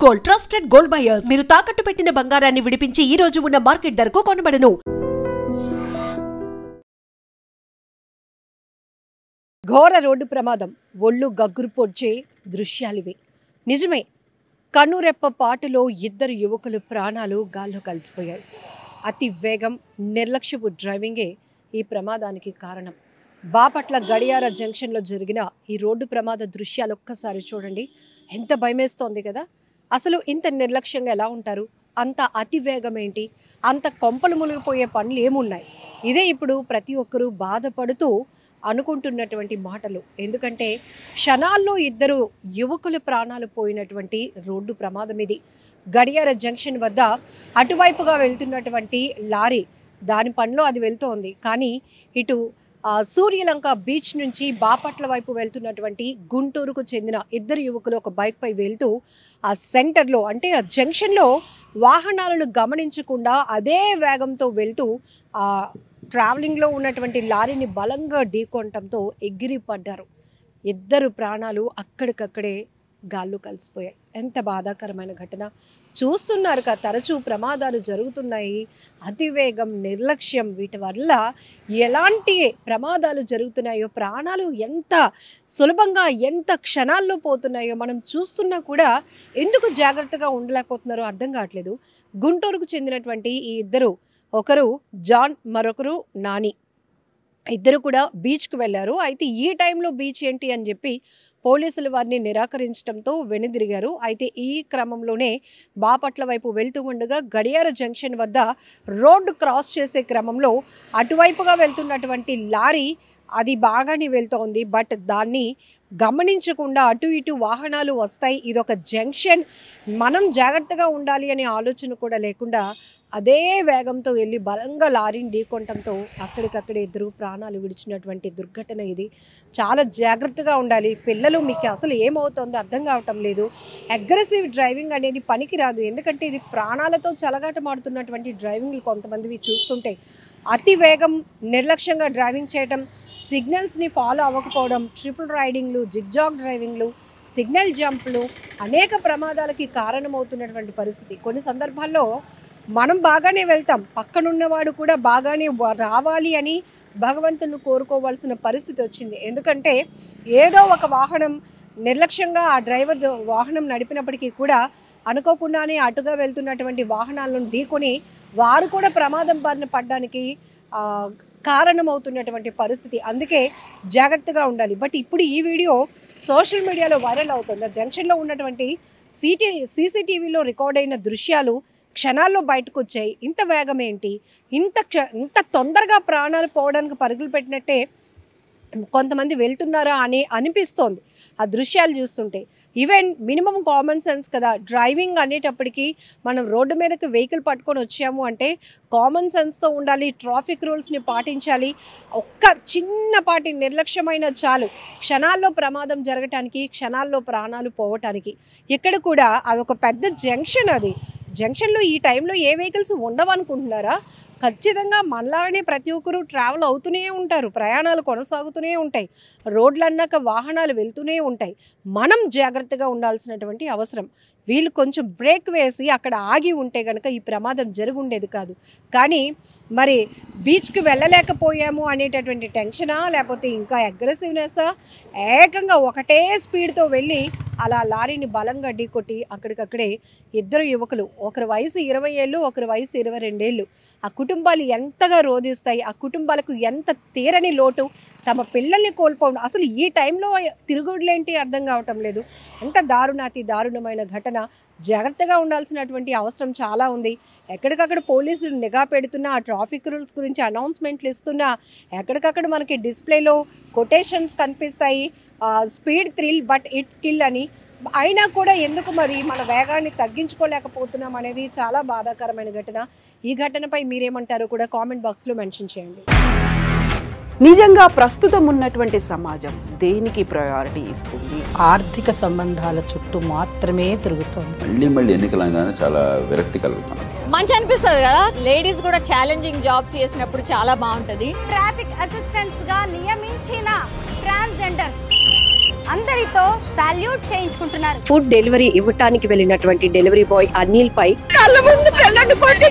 Gold trusted gold buyers మీరు తాకట్టు పెట్టిన బంగారాన్ని విడిపించి ఈ రోజు ఉన్న మార్కెట్ ధరకు కొనబడను. ఘోర రోడ్డు ప్రమాదం, ఒళ్ళు గగ్గురు పొడ్చే దృశ్యాలివి. నిజమే, కన్నురెప్ప పాటులో ఇద్దరు యువకులు ప్రాణాలు గాల్లో కలిసిపోయాయి. అతి వేగం, నిర్లక్ష్యపు డ్రైవింగే ఈ ప్రమాదానికి కారణం. బాపట్ల గడియార జంక్షన్లో జరిగిన ఈ రోడ్డు ప్రమాద దృశ్యాలు ఒక్కసారి చూడండి. ఎంత భయమేస్తోంది కదా. అసలు ఇంత నిర్లక్ష్యంగా ఎలా ఉంటారు? అంత అతి వేగం ఏంటి? అంత కొంపలు మునిగిపోయే పనులు ఏమున్నాయి? ఇదే ఇప్పుడు ప్రతి ఒక్కరూ బాధపడుతూ అనుకుంటున్నటువంటి మాటలు. ఎందుకంటే క్షణాల్లో ఇద్దరు యువకుల ప్రాణాలు పోయినటువంటి రోడ్డు ప్రమాదం ఇది. గడియార జంక్షన్ వద్ద అటువైపుగా వెళ్తున్నటువంటి లారీ దాని పనిలో అది వెళ్తోంది. కానీ ఇటు సూర్యలంక బీచ్ నుంచి బాపట్ల వైపు వెళ్తున్నటువంటి గుంటూరుకు చెందిన ఇద్దరు యువకులు ఒక బైక్ పై వెళ్తూ ఆ సెంటర్లో అంటే ఆ జంక్షన్లో వాహనాలను గమనించకుండా అదే వేగంతో వెళ్తూ ఆ ట్రావెలింగ్లో ఉన్నటువంటి లారీని బలంగా ఢీకొనటంతో ఎగిరి పడ్డారు. ఇద్దరు ప్రాణాలు అక్కడికక్కడే గాల్లో కలిసిపోయాయి. ఎంత బాధాకరమైన ఘటన. చూస్తున్నారు కదా, తరచూ ప్రమాదాలు జరుగుతున్నాయి. అతివేగం, నిర్లక్ష్యం, వీటి వల్ల ఎలాంటి ప్రమాదాలు జరుగుతున్నాయో, ప్రాణాలు ఎంత సులభంగా ఎంత క్షణాల్లో పోతున్నాయో మనం చూస్తున్నా కూడా ఎందుకు జాగ్రత్తగా ఉండలేకపోతున్నారో అర్థం కావట్లేదు. గుంటూరుకు చెందినటువంటి ఈ ఇద్దరు, ఒకరు జాన్, మరొకరు నాని, ఇద్దరు కూడా బీచ్కి వెళ్ళారు. అయితే ఈ టైంలో బీచ్ ఏంటి అని చెప్పి పోలీసులు వారిని నిరాకరించడంతో వెనుదిరిగారు. అయితే ఈ క్రమంలోనే బాపట్ల వైపు వెళ్తూ ఉండగా గడియార జంక్షన్ వద్ద రోడ్డు క్రాస్ చేసే క్రమంలో అటువైపుగా వెళ్తున్నటువంటి లారీ అది బాగానే వెళ్తోంది. బట్ దాన్ని గమనించకుండా అటు ఇటు వాహనాలు వస్తాయి, ఇదొక జంక్షన్, మనం జాగ్రత్తగా ఉండాలి అనే ఆలోచన కూడా లేకుండా అదే వేగంతో వెళ్ళి బలంగా లారీని ఢీకొనటంతో అక్కడికక్కడే ఇద్దరు ప్రాణాలు విడిచినటువంటి దుర్ఘటన ఇది. చాలా జాగ్రత్తగా ఉండాలి. పిల్లలు మీకు అసలు ఏమవుతుందో అర్థం కావటం లేదు. అగ్రెసివ్ డ్రైవింగ్ అనేది పనికిరాదు. ఎందుకంటే ఇది ప్రాణాలతో చెలగాటమాడుతున్నటువంటి డ్రైవింగ్లు కొంతమందివి చూస్తుంటే అతి వేగం, నిర్లక్ష్యంగా డ్రైవింగ్ చేయటం, సిగ్నల్స్ని ఫాలో అవ్వకపోవడం, ట్రిపుల్ రైడింగ్లు, జిగ్జాగ్ డ్రైవింగ్లు, సిగ్నల్ జంప్లు అనేక ప్రమాదాలకి కారణమవుతున్నటువంటి పరిస్థితి. కొన్ని సందర్భాల్లో మనం బాగానే వెళ్తాం, పక్కనున్నవాడు కూడా బాగానే రావాలి అని భగవంతుని కోరుకోవాల్సిన పరిస్థితి వచ్చింది. ఎందుకంటే ఏదో ఒక వాహనం నిర్లక్ష్యంగా ఆ డ్రైవర్ వాహనం నడిపినప్పటికీ కూడా అనుకోకుండానే అటుగా వెళ్తున్నటువంటి వాహనాలను ఢీకొని వారు కూడా ప్రమాదం బారిన పడడానికి కారణమవుతున్నటువంటి పరిస్థితి. అందుకే జాగ్రత్తగా ఉండాలి. బట్ ఇప్పుడు ఈ వీడియో సోషల్ మీడియాలో వైరల్ అవుతుంది. జంక్షన్లో ఉన్నటువంటి సీసీటీవీలో రికార్డ్ అయిన దృశ్యాలు క్షణాల్లో బయటకు వచ్చాయి. ఇంత వేగం ఏంటి? ఇంత తొందరగా ప్రాణాలు పోవడానికి పరుగులు పెట్టినట్టే కొంతమంది వెళ్తున్నారా అని అనిపిస్తోంది ఆ దృశ్యాలు చూస్తుంటే. ఈవెన్ మినిమం కామన్ సెన్స్ కదా. డ్రైవింగ్ అనేటప్పటికీ మనం రోడ్డు మీదకి వెహికల్ పట్టుకొని వచ్చాము అంటే కామన్ సెన్స్తో ఉండాలి, ట్రాఫిక్ రూల్స్ని పాటించాలి. ఒక్క చిన్నపాటి నిర్లక్ష్యమైన చాలు క్షణాల్లో ప్రమాదం జరగటానికి, క్షణాల్లో ప్రాణాలు పోవటానికి. ఇక్కడ కూడా అదొక పెద్ద జంక్షన్. అది జంక్షన్లో ఈ టైంలో ఏ వెహికల్స్ ఉండవనుకుంటున్నారా? ఖచ్చితంగా మనలాగానే ప్రతి ఒక్కరూ ట్రావెల్ అవుతూనే ఉంటారు, ప్రయాణాలు కొనసాగుతూనే ఉంటాయి, రోడ్లు అన్నాక వాహనాలు వెళ్తూనే ఉంటాయి. మనం జాగ్రత్తగా ఉండాల్సినటువంటి అవసరం. వీళ్ళు కొంచెం బ్రేక్ వేసి అక్కడ ఆగి ఉంటే కనుక ఈ ప్రమాదం జరుగుండేది కాదు. కానీ మరి బీచ్కి వెళ్ళలేకపోయాము అనేటటువంటి టెన్షనా, లేకపోతే ఇంకా అగ్రెసివ్నెస్సా, ఏకంగా ఒకటే స్పీడ్తో వెళ్ళి అలా లారీని బలంగా ఢీకొట్టి అక్కడికక్కడే ఇద్దరు యువకులు, ఒకరి వయసు 20 ఏళ్ళు, ఒకరి వయసు 22 ఏళ్ళు. ఆ కుటుంబాలు ఎంతగా రోధిస్తాయి, ఆ కుటుంబాలకు ఎంత తీరని లోటు, తమ పిల్లల్ని కోల్పోవడం. అసలు ఈ టైంలో తిరుగుడులేంటి అర్థం కావటం లేదు. ఎంత దారుణాతి దారుణమైన ఘటన. జాగ్రత్తగా ఉండాల్సినటువంటి అవసరం చాలా ఉంది. ఎక్కడికక్కడ పోలీసులు నిఘా పెడుతున్నా, ఆ ట్రాఫిక్ రూల్స్ గురించి అనౌన్స్మెంట్లు ఇస్తున్నా, ఎక్కడికక్కడ మనకి డిస్ప్లేలో కొటేషన్స్ కనిపిస్తాయి, speed thrill but it's kill అని. అయినా కూడా ఎందుకు మరి మన వేగాన్ని తగ్గించుకోలేకపోతున్నాం అనేది చాలా బాధాకరమైన ఘటన. ఈ ఘటనపై మీరేమంటారో కూడా కామెంట్ బాక్స్లో మెన్షన్ చేయండి. నిజంగా ప్రస్తుతం ఉన్నటువంటి సమాజం దేనికి ప్రయారిటీ ఇస్తుంది? ఆర్థిక సంబంధాల చుట్టూ మాత్రమే తిరుగుతోంది. మళ్ళీ ఎన్నికలంగానే చాలా విరక్తి కలుగుతున్నాం. మంచి అనిపిస్తుంది కదా, లేడీస్ కూడా ఛాలెంజింగ్ జాబ్స్ చేసినప్పుడు చాలా బాగుంటది. ట్రాఫిక్ అసిస్టెంట్స్ గా నియమించిన ట్రాన్స్జెండర్స్ అందరితో సాల్యూట్ చేయించుకుంటున్నారు. ఫుడ్ డెలివరీ ఇవ్వటానికి వెళ్ళినటువంటి డెలివరీ బాయ్ అనిల్ పై కళ్ళ ముందు పిల్లల్ని కొట్టి